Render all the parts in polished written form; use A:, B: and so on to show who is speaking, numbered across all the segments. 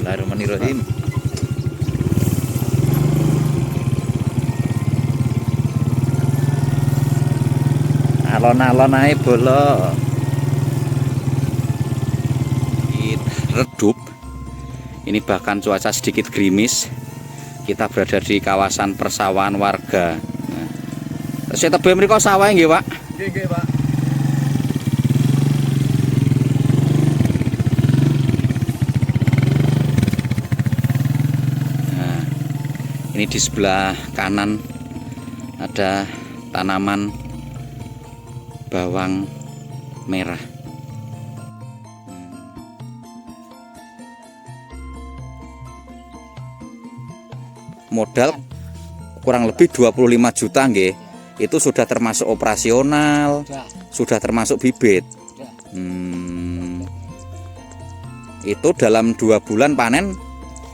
A: Bismillahirrahmanirrahim. Alon-alon ae bolo. Redup. Ini bahkan cuaca sedikit gerimis. Kita berada di kawasan persawahan warga. Nah, saya tebel mriko sawah nggih, Pak?
B: Nggih, Pak.
A: Nah, ini di sebelah kanan ada tanaman bawang merah. Modal kurang lebih 25 juta nggih. Itu sudah termasuk operasional, sudah termasuk bibit. Itu dalam 2 bulan panen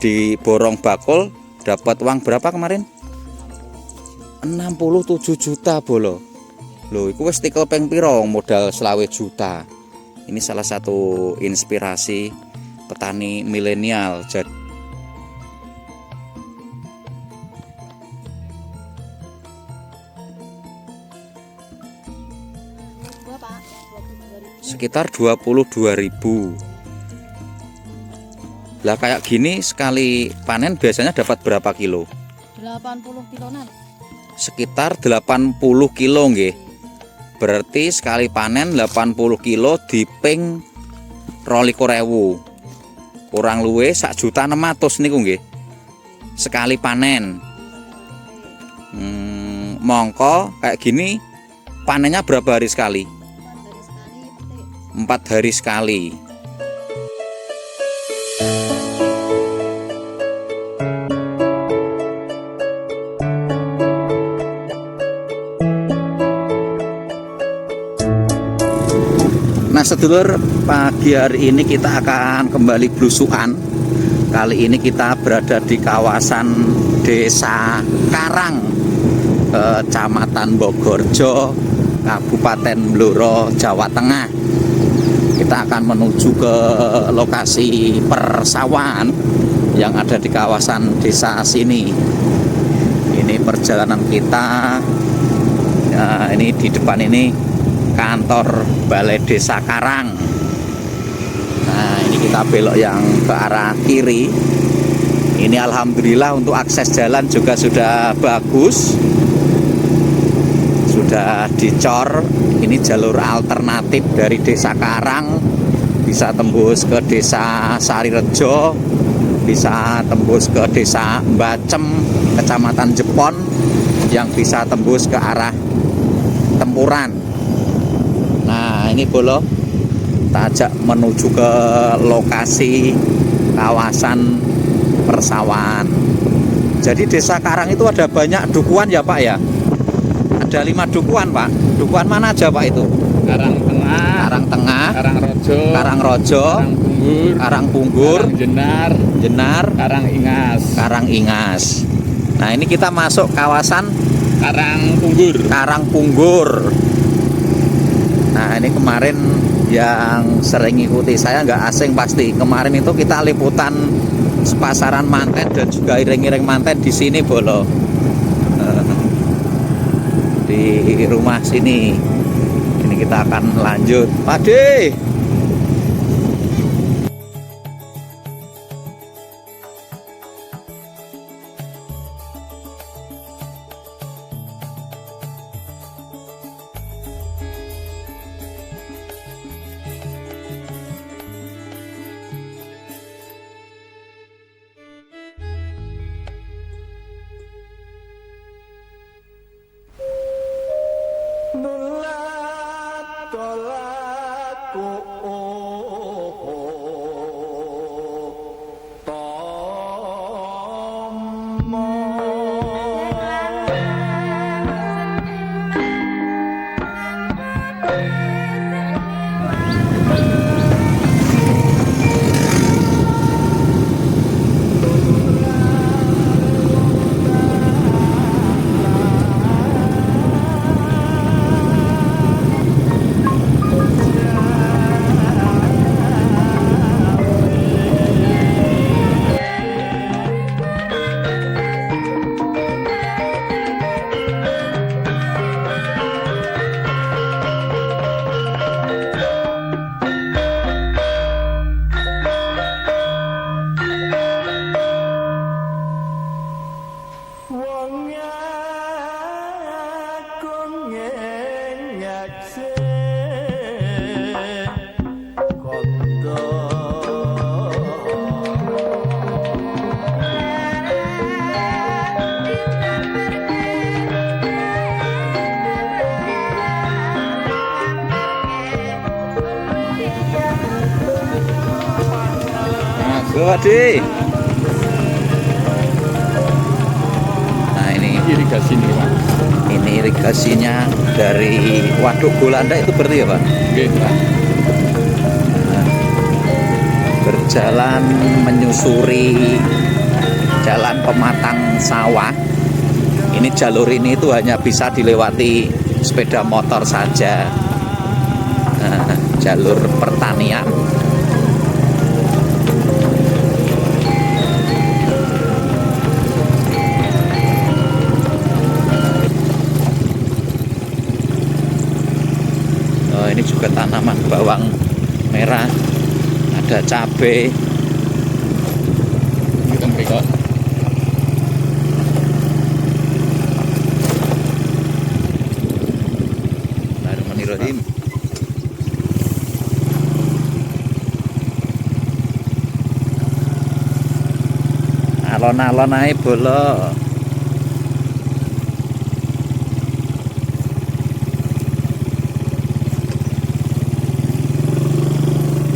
A: di borong bakul dapat uang berapa kemarin? 67 juta bolo. Loh, iku wis tikel ping piro modal 20 juta. Ini salah satu inspirasi petani milenial. Jadi sekitar 22.000. Lah kayak gini sekali panen biasanya dapat berapa kilo?
C: 80 kiloan.
A: Sekitar 80 kilo nggih. Berarti sekali panen 80 kilo diping 22.000. Kurang luwe 1.600.000 niku nggih. Sekali panen. Mongko kayak gini panennya berapa hari sekali? 4 hari sekali. Nah sedulur, pagi hari ini kita akan kembali belusukan. Kali ini kita berada di kawasan Desa Karang, Kecamatan Bogorjo, Kabupaten Blora, Jawa Tengah. Kita akan menuju ke lokasi persawahan yang ada di kawasan desa sini. Ini perjalanan kita. Ya, ini di depan ini kantor Balai Desa Karang. Nah, ini kita belok yang ke arah kiri. Ini alhamdulillah untuk akses jalan juga sudah bagus. Sudah dicor. Ini jalur alternatif dari Desa Karang, bisa tembus ke Desa Sarirejo, bisa tembus ke Desa Bacem, Kecamatan Jepon, yang bisa tembus ke arah Tempuran. Nah ini bolo, kita ajak menuju ke lokasi kawasan persawahan. Jadi Desa Karang itu ada banyak dukuhan ya Pak ya? Ada 5 dukuhan Pak. Dukuhan mana aja Pak itu?
B: Karang Tengah,
A: Karang Tengah,
B: Karang Rojo,
A: Karang Rojo,
B: Karang Punggur,
A: Karang Punggur,
B: Jenar,
A: Karang Ingas.
B: Karang Ingas.
A: Nah ini kita masuk kawasan
B: Karang Punggur.
A: Karang Punggur. Nah ini kemarin yang sering ikuti saya nggak asing pasti. Kemarin itu kita liputan sepasaran manten dan juga iring-iring manten di sini bolo. Di rumah sini. Ini kita akan lanjut. Pade. Nulat tolakku Waduh. Nah ini
B: Irigasi nih Pak.
A: ini irigasinya dari Waduk Golanda itu berarti ya Pak?
B: Oke Pak.
A: Berjalan menyusuri jalan pematang sawah. Ini jalur ini itu hanya bisa dilewati sepeda motor saja. Jalur pertanian. Oh, ini juga tanaman bawang merah, ada cabai.
B: Kita berikut.
A: Bismillahirrahmanirrahim. Alon-alon ae bolo.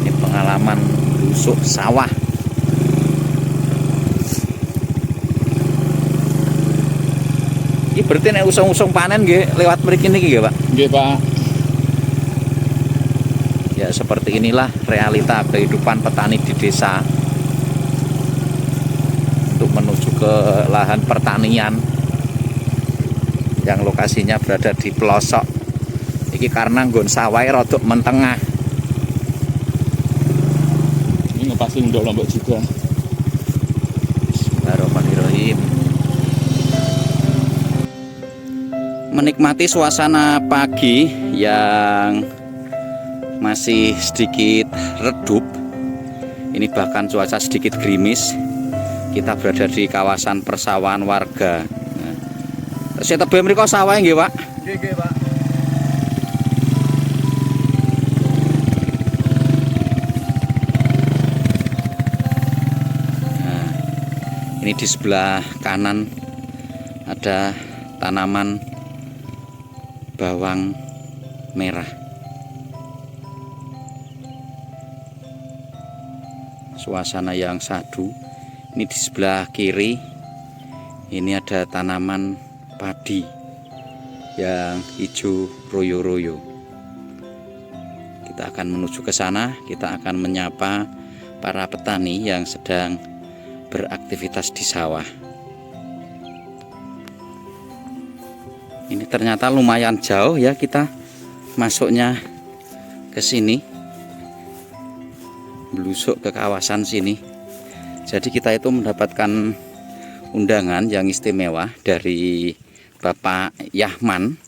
A: Ini pengalaman busuk sawah. Ini berarti nek usung-usung panen nggih lewat mriki niki nggih, Pak?
B: Nggih Pak.
A: Ya seperti inilah realita kehidupan petani di desa. Untuk menuju ke lahan pertanian yang lokasinya berada di pelosok. Iki karena nggon sawahe rodok mentengah.
B: Ini ngepasi untuk Lombok juga.
A: Bismillahirrahmanirrahim. Menikmati suasana pagi yang masih sedikit redup. Ini bahkan cuaca sedikit gerimis. Kita berada di kawasan persawahan warga. Saya tebih mriko sawah nggih, Pak?
B: Nggih Pak.
A: Nah, ini di sebelah kanan ada tanaman bawang merah. Suasana yang sadu. Ini di sebelah kiri ini ada tanaman padi yang hijau royo-royo. Kita akan menuju ke sana, kita akan menyapa para petani yang sedang beraktivitas di sawah. Ini ternyata lumayan jauh ya kita masuknya ke sini. Belusuk ke kawasan sini. Jadi kita itu mendapatkan undangan yang istimewa dari Bapak Yahman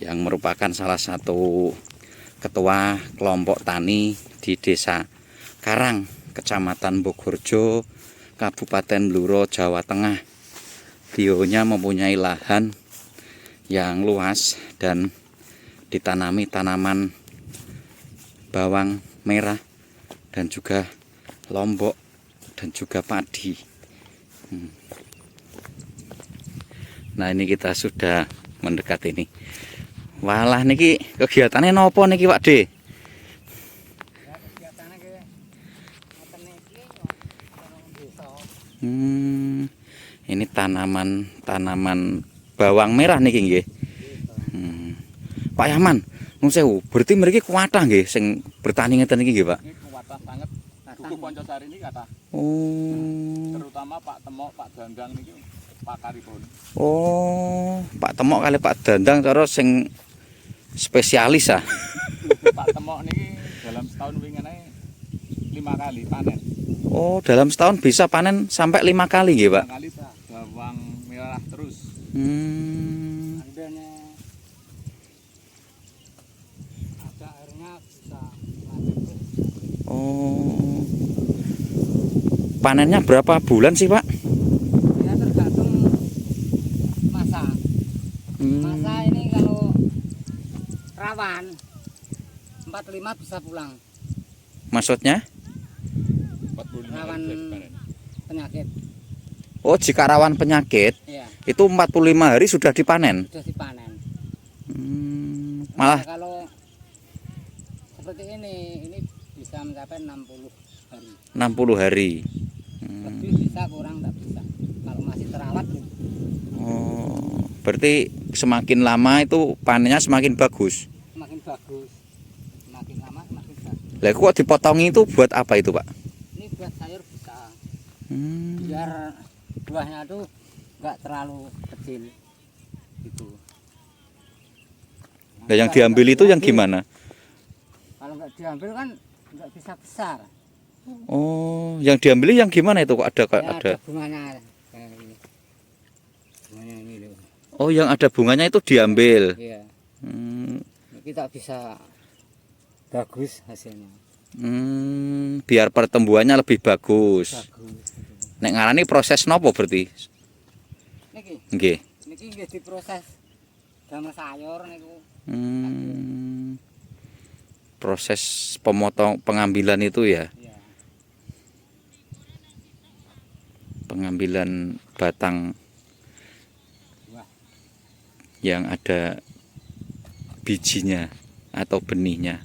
A: yang merupakan salah satu ketua kelompok tani di Desa Karang, Kecamatan Bogorjo, Kabupaten Bluro, Jawa Tengah. Beliaunya mempunyai lahan yang luas dan ditanami tanaman bawang merah dan juga lombok dan juga padi. Nah ini kita sudah mendekat ini. Walah niki kegiatannya nopo niki Pak De? Ini tanaman bawang merah niki nggih. Pak Yahman, nun sewu, berarti mriki kuatah nggih sing bertani ngeten iki nggih, Pak?
B: Ini kuatah banget. Duku Poncosari ini kata.
A: Oh.
B: Terutama Pak Temok, Pak Dandang niki pakaripun.
A: Oh, Pak Temok kali Pak Dandang cara sing spesialis ah.
B: Pak Temok niki dalam setahun wingi ae 5 kali panen.
A: Oh, dalam setahun bisa panen sampai 5 kali nggih, Pak?
B: 5 kali bawang merah terus.
C: Ada airnya bisa
A: Oh. Panennya berapa bulan sih, Pak?
C: ya tergantung masa. Masa ini kalau rawan 45 bisa pulang.
A: Maksudnya?
B: 45
C: Rawan
B: hari panen.
C: penyakit.
A: Oh, jika rawan penyakit
C: Ya,
A: itu 45 hari sudah dipanen.
C: sudah dipanen.
A: Malah
C: Nah, kalau seperti ini bisa mencapai 60 hari.
A: 60 hari.
C: Lebih bisa, kurang nggak bisa. Kalau masih terawat,
A: Oh, berarti semakin lama itu panennya semakin bagus.
C: semakin bagus. Semakin lama semakin bagus.
A: Lah kok dipotongi itu buat apa itu, Pak?
C: Ini buat sayur bisa.
A: Hmm.
C: Biar buahnya tuh nggak terlalu kecil gitu.
A: Nah, yang diambil itu yang gimana?
C: Kalau nggak diambil kan nggak bisa besar.
A: Oh, yang diambil yang gimana itu kok ada
C: Ya,
A: ada?
C: ada bunganya kayak ini. Bunganya ini loh.
A: Oh, yang ada bunganya itu diambil.
C: Iya.
A: Hmm.
C: Kita bisa bagus hasilnya.
A: Biar pertumbuhannya lebih bagus.
C: Bagus.
A: Nek ngarani proses nopo berarti?
C: Niki,
A: Nggih.
C: niki nggih diproses damel sayur niku.
A: Proses pengambilan itu ya.
C: Iya.
A: Pengambilan batang
C: Wah.
A: yang ada bijinya atau benihnya.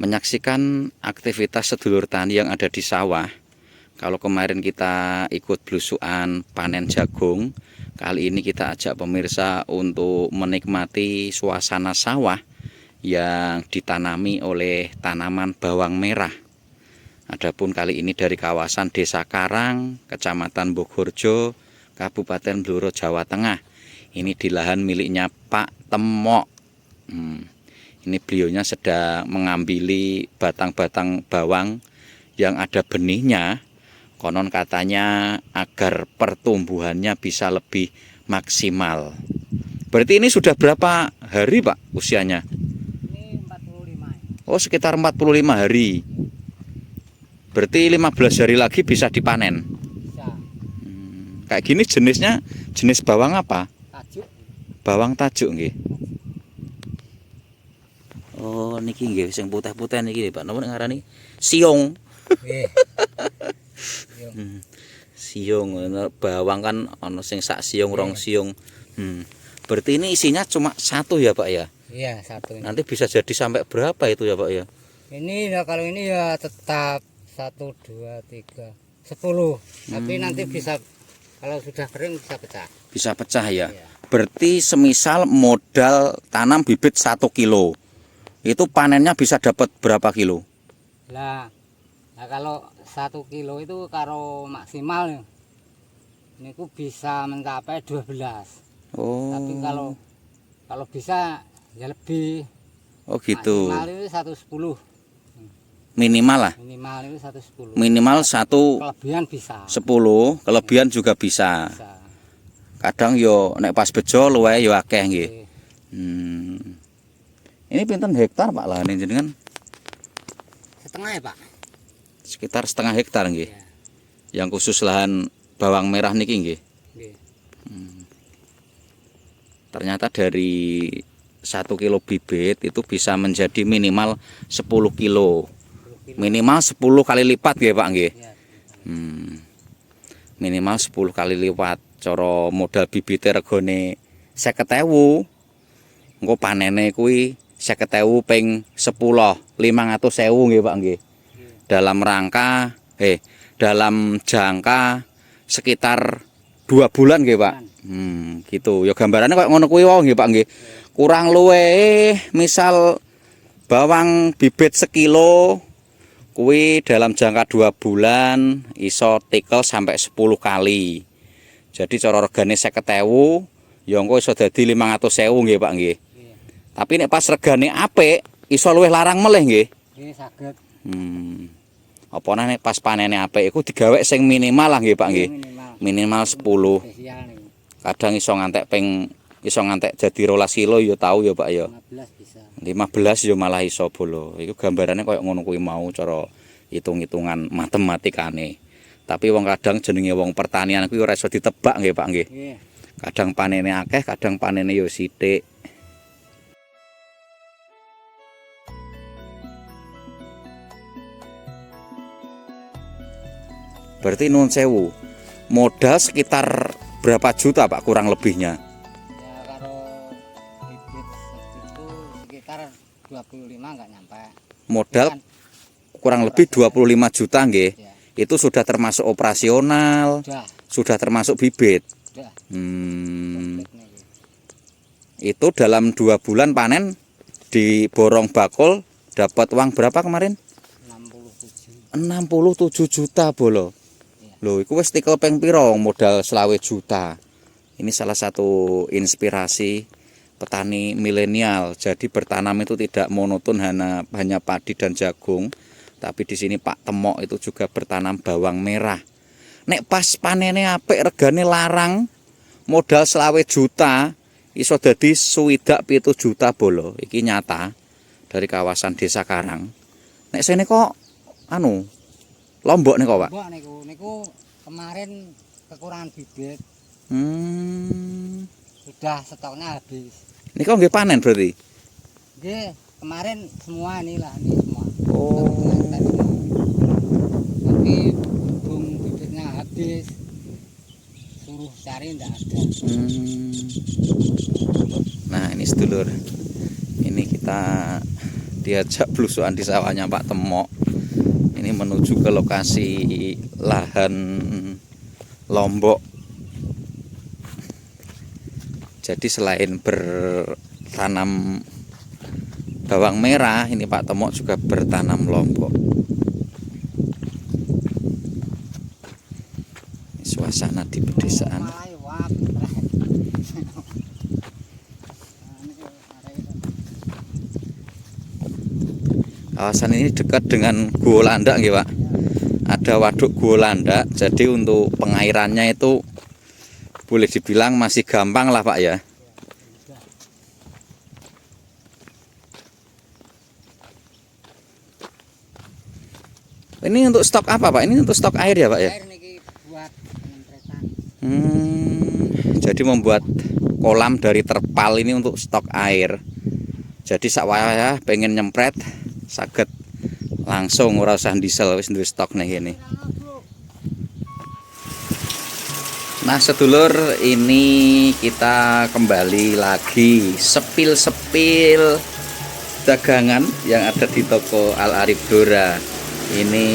A: Menyaksikan aktivitas sedulur tani yang ada di sawah. Kalau kemarin kita ikut belusukan panen jagung, kali ini kita ajak pemirsa untuk menikmati suasana sawah yang ditanami oleh tanaman bawang merah. Adapun kali ini dari kawasan Desa Karang, Kecamatan Bogorjo, Kabupaten Blora, Jawa Tengah. Ini di lahan miliknya Pak Temok. Ini beliaunya sedang mengambili batang-batang bawang yang ada benihnya. Konon katanya agar pertumbuhannya bisa lebih maksimal. Berarti ini sudah berapa hari, Pak, usianya?
C: Ini 45.
A: Oh, sekitar 45 hari. Berarti 15 hari lagi bisa dipanen.
C: Bisa.
A: Kayak gini jenisnya jenis bawang apa?
C: Tajuk.
A: Bawang tajuk nggih. Oh, niki nggih sing putih-putih niki, Pak. Napa ngarani? Siung.
C: Nggih.
A: Siung, bawang kan ono sing sak siung, rong siung. Berarti ini isinya cuma satu ya, Pak ya?
C: Iya, satu ini.
A: Nanti bisa jadi sampai berapa itu ya, Pak ya?
C: Ini ya kalau ini ya tetap 1, 2, 3, 10. Tapi nanti bisa kalau sudah kering bisa pecah.
A: Bisa pecah ya.
C: Iya.
A: Berarti semisal modal tanam bibit 1 kilo, itu panennya bisa dapat berapa kilo?
C: Nah kalau 1 kilo itu kalau maksimal ya, ini bisa mencapai 12.
A: Oh.
C: Tapi kalau bisa ya lebih.
A: Oh gitu.
C: Maksimal itu 110.
A: Minimal lah.
C: Minimal itu 110.
A: Minimal 1
C: Kelebihan bisa.
A: 10, kelebihan juga bisa.
C: Bisa.
A: Kadang yo nek pas bejo luwih yo akeh nggih.
C: Oke.
A: Ini pinten hektar, Pak, lahan jenengan?
C: Setengah ya, Pak?
A: Sekitar setengah hektar nggih.
C: Ya.
A: Yang khusus lahan bawang merah niki nggih.
C: Nggih.
A: Ternyata dari 1 kilo bibit itu bisa menjadi minimal 10 kilo. Minimal 10 kali lipat nggih, Pak nggih.
C: Ya.
A: Minimal 10 kali lipat. Cara modal bibite regane 50.000. Engko panene kuwi 50.000 ping 10, 500.000 nggih, Pak nggih. Dalam jangka sekitar 2 bulan nggih, Pak. Gitu. Ya gambarannya kayak ngono kuwi wae nggih, Pak nggih. Kurang luwih misal bawang bibit sekilo kuwi dalam jangka 2 bulan iso tikel sampai 10 kali. Jadi cara regane 50.000 ya engko iso dadi 500.000 nggih, Pak nggih.
C: Iya.
A: Tapi nek pas regane apik iso luwih larang melih nggih.
C: Nggih saged.
A: Apa nek pas panene apik iku digawe sing minimal lah nggih, Pak nggih. Minimal 10.
C: Spesial nih.
A: Kadang iso ngantek jadi 12 kilo ya tahu ya, Pak ya.
C: 15 bisa.
A: 15 ya malah iso bolo. Iku gambarannya kayak ngono kuwi mau cara hitung-hitungan matematikane. Tapi wong kadang jenenge wong pertanian kuwi ora iso ditebak nggih, Pak nggih.
C: Nggih.
A: Kadang panene akeh, kadang panene ya sithik. Berarti nun sewu. Modal sekitar berapa juta, Pak, kurang lebihnya?
C: Ya kalau bibit itu sekitar 25 enggak nyampe.
A: Modal
C: Kan
A: kurang lebih 25 juta nggih.
C: Ya.
A: Itu sudah termasuk operasional, sudah termasuk bibit.
C: Sudah.
A: Itu dalam 2 bulan panen di borong bakul dapat uang berapa kemarin? 67 juta bolo. Loh, iku wis tikel ping piro modal 20 juta. Ini salah satu inspirasi petani milenial. Jadi bertanam itu tidak monoton hanya padi dan jagung, tapi di sini Pak Temok itu juga bertanam bawang merah. Nek pas panennya apik regane larang, modal 20 juta iso dadi 27 juta bolo. Iki nyata dari kawasan Desa Karang. Nek sene kok Lombok nih kok, Pak.
C: Lombok niku kemarin kekurangan bibit. Sudah stoknya habis.
A: Ini kok nggih panen berarti?
C: Nggih, kemarin semua ini semua.
A: Oh.
C: Tapi berhubung bibitnya habis, suruh cari ndak ada.
A: Nah, ini sedulur. Ini kita diajak blusukan di sawahnya Pak Temok. Ini menuju ke lokasi lahan Lombok. Jadi selain bertanam bawang merah, ini Pak Temok juga bertanam Lombok. Suasana di pedesaan. Kawasan ini dekat dengan Guo Landak nggih, Pak. Ada waduk Guo Landak, jadi untuk pengairannya itu boleh dibilang masih gampang lah, Pak ya. Ini untuk stok apa, Pak? Ini untuk stok air ya, Pak ya?
C: Air niki buat penyemprotan.
A: Jadi membuat kolam dari terpal ini untuk stok air. Jadi sakwaya pengen nyempret saged langsung ora usah diesel, wis duwe stok nih ini. Nah sedulur, ini kita kembali lagi sepil-sepil dagangan yang ada di toko Al Arif Blora. Ini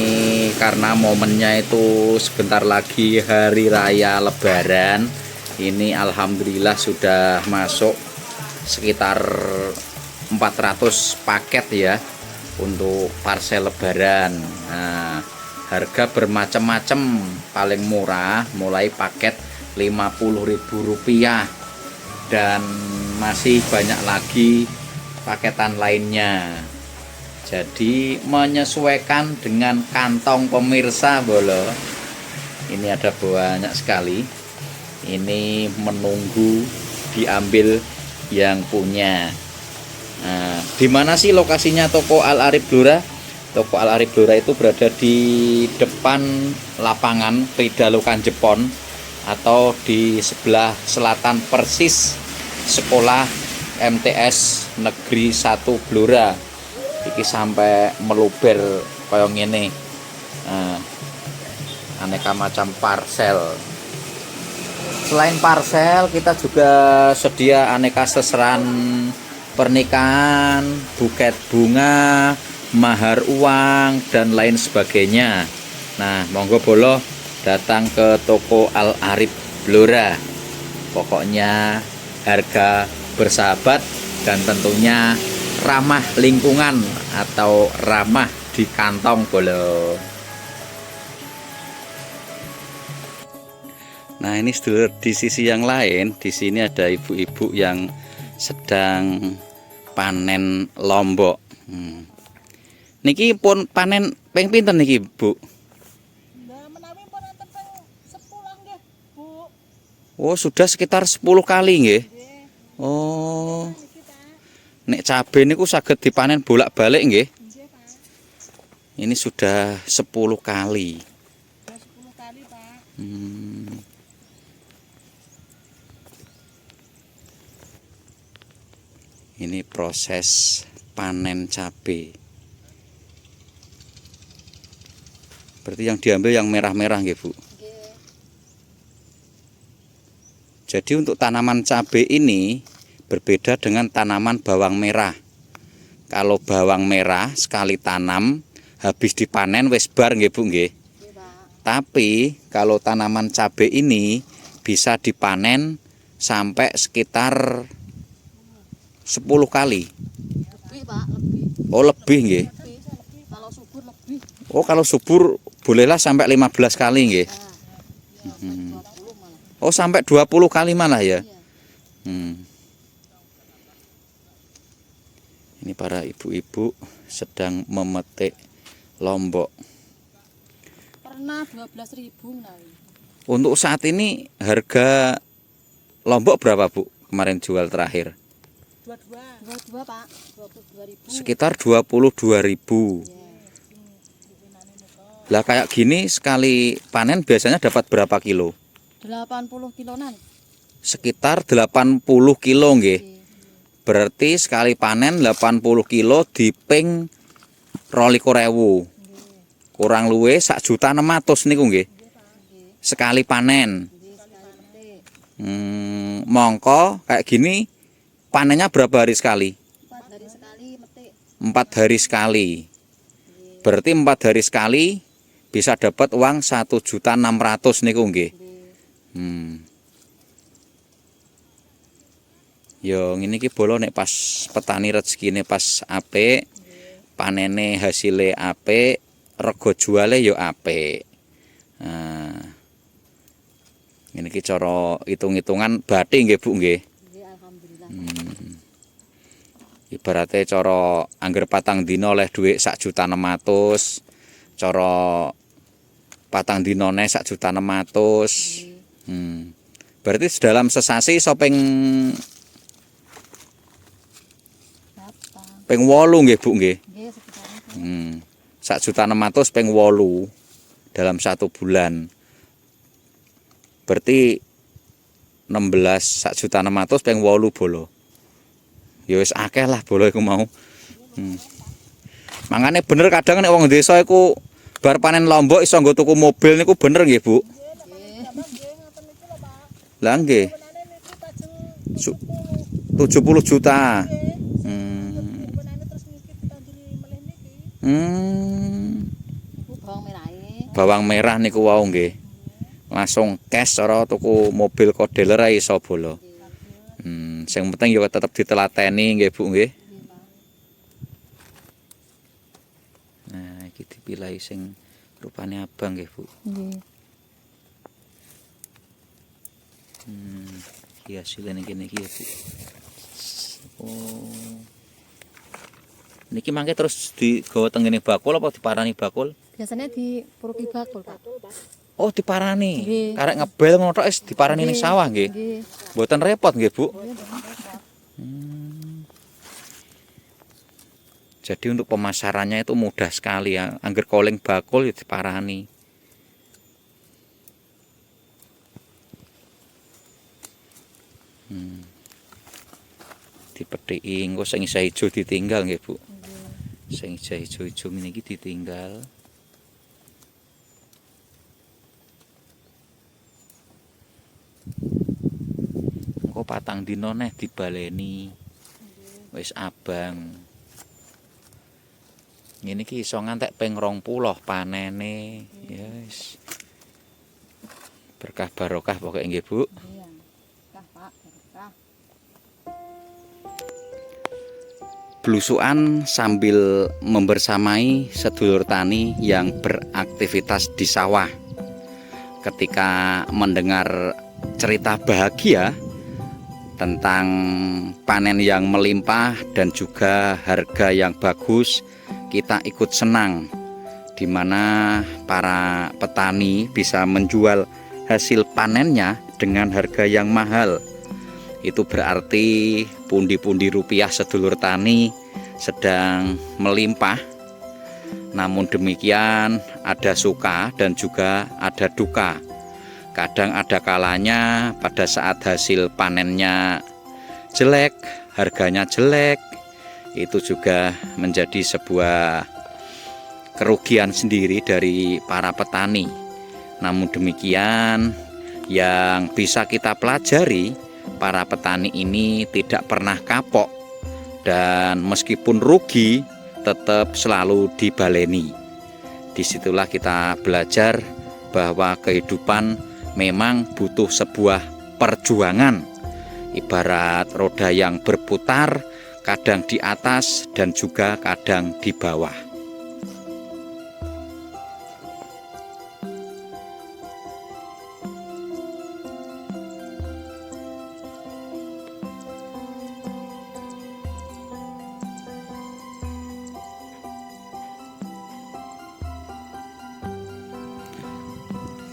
A: karena momennya itu sebentar lagi hari raya Lebaran. Ini alhamdulillah sudah masuk sekitar 400 paket ya untuk parcel Lebaran. Nah, harga bermacam-macam, paling murah mulai paket Rp50.000 dan masih banyak lagi paketan lainnya. Jadi menyesuaikan dengan kantong pemirsa bolo. Ini ada banyak sekali. Ini menunggu diambil yang punya. Nah, di mana sih lokasinya toko Al Arif Blora? Toko Al Arif Blora itu berada di depan lapangan Ridalokan Jepon atau di sebelah selatan persis sekolah MTS Negeri 1 Blora. Iki sampai meluber kayak ngene. Nah, aneka macam parcel. Selain parcel, kita juga sedia aneka seseran pernikahan, buket bunga, mahar uang, dan lain sebagainya. Nah, monggo bolo datang ke toko Al Arif Blora. Pokoknya harga bersahabat dan tentunya ramah lingkungan atau ramah di kantong bolo. Nah, ini sedulur, di sisi yang lain, di sini ada ibu-ibu yang sedang panen lombok. Niki pun panen ping pinten niki, Bu?
D: Menawi pun enten ping 10 nggih, Bu.
A: Oh, sudah sekitar 10 kali nggih.
D: Nggih.
A: Oh.
D: Niki, Pak.
A: Nek cabe niku saged dipanen bolak-balik nggih.
D: Nggih, Pak.
A: Ini sudah 10 kali.
D: Sudah 10 kali, Pak.
A: Ini proses panen cabe. Berarti yang diambil yang merah-merah nggih, Bu.
D: Nggih.
A: Jadi untuk tanaman cabe ini berbeda dengan tanaman bawang merah. Kalau bawang merah sekali tanam habis dipanen wis bar nggih Bu nggih. Tapi kalau tanaman cabai ini bisa dipanen sampai sekitar 10 kali.
D: Lebih Pak, lebih.
A: Oh lebih nggih.
D: Lebih. Kalau subur lebih.
A: Oh kalau subur bolehlah sampai 15 kali nggih.
D: Ya, sampai 20 malah.
A: Oh sampai 20 kali malah ya.
D: Iya.
A: Ini para ibu-ibu sedang memetik lombok.
D: Pernah 12.000 menawi.
A: Untuk saat ini harga lombok berapa Bu? Kemarin jual terakhir
D: 22 Pak, 22.000.
A: sekitar 22.000. Lah kayak gini sekali panen biasanya dapat berapa kilo?
D: 80 kilonan.
A: Sekitar 80 kilo nggih. Berarti sekali panen 80 kilo diping 22.000. Kurang luwe 1.600.000 niku nggih. Sekali panen. Mongko kayak gini panennya berapa hari sekali?
D: 4 hari sekali metik.
A: 4 hari sekali. Berarti 4 hari sekali bisa dapat uang 1.600.000 niku nggih. Yo ngene iki bolo nek pas petani rezekine pas apik, panene hasile apik, rego juale yo apik. Nah. Ngene iki cara hitung-hitungan bathi nggih Bu nggih.
D: Nggih, alhamdulillah.
A: Ibaratnya cara angger patang dina oleh dhuwit 1.600.000, cara patang dinane 1.600.000. Berarti dalam sesasi iso ping 8 nggih Bu nggih.
D: Nggih, sekitar
A: 1.600.000 ping 8 dalam 1 bulan. Berarti 1.600.000 ping 8 bolo. Ya wis akeh lah bolo iku mau. Mangane bener kadang nek wong desa iku bar panen lombok iso nggo tuku mobil niku bener nggih Bu? Lah nggih. 70 juta.
D: bawang merah.
A: Bawang merah niku wau nggih. Langsung cash cara tuku mobil kodeler ae iso bolo. Sing penting ya tetep ditelateni nggih Bu nggih. Nah, iki dipilahi sing rupane abang nggih Bu.
D: Nggih.
A: Iki hasilane kene iki ya Bu. Oh. Niki mangke terus digawa teng ngene bakul apa diparani bakul?
D: Biasanya di Purki Bakul, Pak.
A: Oh, diparani.
D: Nggih.
A: Karek ngebel ngono tok wis diparani ning sawah nggih.
D: Nggih.
A: Mboten repot nggih, Bu. Jadi untuk pemasarannya itu mudah sekali ya. Angger koling bakul ya diparani. Dipethiki engko sing isih ijo ditinggal nggih, Bu. Sing ijo-ijo ngene iki ditinggal. Engko patang dina neh dibaleni. Wis abang. Ngene iki iso ngantek ping 20 panene. Ya wis. Berkah barokah pokoke nggih, Bu.
D: Iya. Pak, berkah.
A: Blusukan sambil membersamai sedulur tani yang beraktivitas di sawah. Ketika mendengar cerita bahagia tentang panen yang melimpah dan juga harga yang bagus, kita ikut senang di mana para petani bisa menjual hasil panennya dengan harga yang mahal. Itu berarti pundi-pundi rupiah sedulur tani sedang melimpah. Namun demikian ada suka dan juga ada duka. Kadang ada kalanya pada saat hasil panennya jelek, harganya jelek, itu juga menjadi sebuah kerugian sendiri dari para petani. Namun demikian yang bisa kita pelajari, para petani ini tidak pernah kapok dan meskipun rugi tetap selalu dibaleni. Disitulah kita belajar bahwa kehidupan memang butuh sebuah perjuangan. Ibarat roda yang berputar, kadang di atas dan juga kadang di bawah.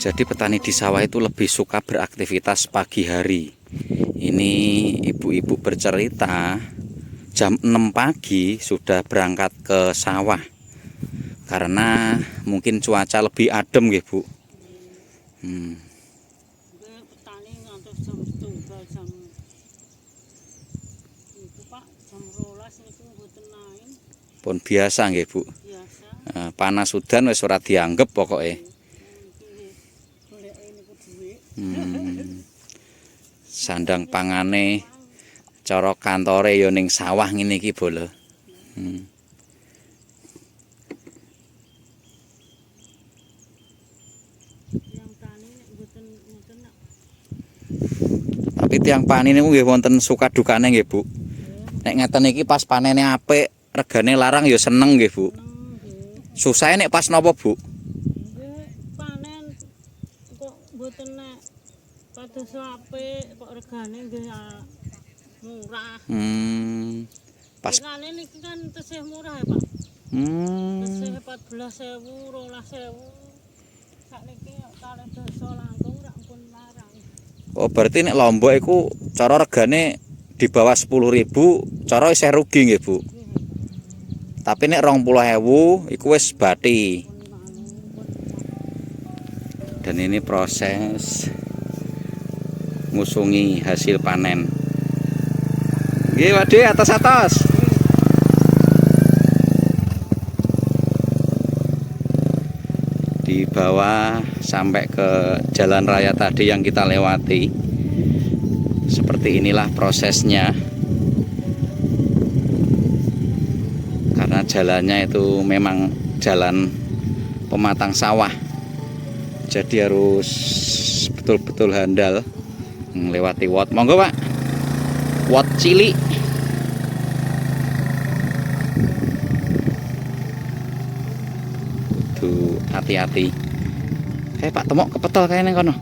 A: Jadi petani di sawah itu lebih suka beraktivitas pagi hari. Ini ibu-ibu bercerita jam 6 pagi sudah berangkat ke sawah. Karena mungkin cuaca lebih adem nggih, Bu.
D: Petani ngantos jam 7 jam itu Pak, jam 12 niku mboten naik
A: Pun biasa nggih, Bu.
D: biasa.
A: Panas udan wis ora dianggep pokoknya.
D: Goleke niku dhuwit.
A: Sandang pangane cara kantore ya ning sawah ngene iki bolo.
D: Yang tani nek mboten nak.
A: Tapi tiang pani niku nggih wonten suka dukane nggih, Bu. Nek ngeten iki pas panene apik, regane larang ya seneng nggih, Bu.
D: Nggih.
A: Susahe nek pas napa, Bu?
D: Nggih, panen kok mboten nek pados apik kok regane nggih murah.
A: Pas
D: Regane niki kan tesih murah ya, Pak. Tesih 14.000, 12.000. Sakniki kalih dasa langkung rak pun larang.
A: Oh, berarti nek lombok iku cara regane di bawah 10.000, cara isih rugi nggih, Bu. Tapi nek 20.000 iku wis bati. Dan ini proses ngusungi hasil panen. Nggih, Wade, atas-atas. Di bawah sampai ke jalan raya tadi yang kita lewati. Seperti inilah prosesnya. Karena jalannya itu memang jalan pematang sawah. Jadi harus betul-betul handal melewati wot. Monggo, Pak. Wot cilik. Tuh, hati-hati. Pak, temok kepetol kayaknya kono.